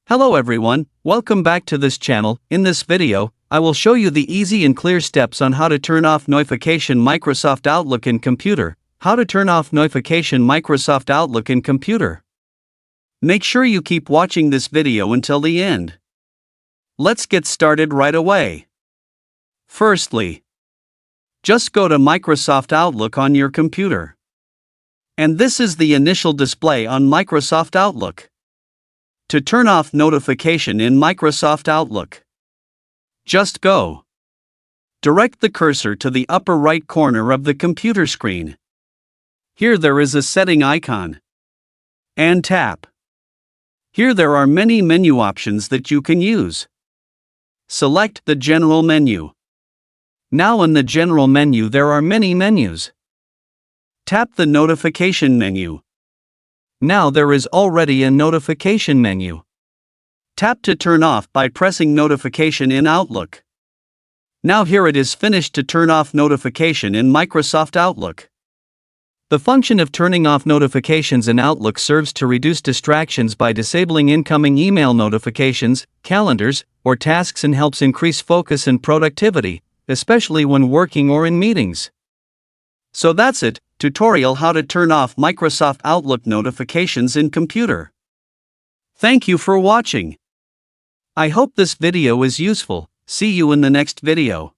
Hello everyone, welcome back to this channel. In this video, I will show you the easy and clear steps on how to turn off notification Microsoft Outlook in computer. How to turn off notification Microsoft Outlook in computer. Make sure you keep watching this video until the end. Let's get started right away. Firstly, just go to Microsoft Outlook on your computer. And this is the initial display on Microsoft Outlook. To turn off notification in Microsoft Outlook, just go. Direct the cursor to the upper right corner of the computer screen. Here there is a setting icon. And tap. Here there are many menu options that you can use. Select the General menu. Now in the General menu there are many menus. Tap the Notification menu. Now there is already a notification menu. Tap to turn off by pressing Notification in Outlook. Now here it is finished to turn off notification in Microsoft Outlook. The function of turning off notifications in Outlook serves to reduce distractions by disabling incoming email notifications, calendars, or tasks and helps increase focus and productivity, especially when working or in meetings. So that's it. Tutorial how to turn off Microsoft Outlook notifications in computer. Thank you for watching. I hope this video is useful. See you in the next video.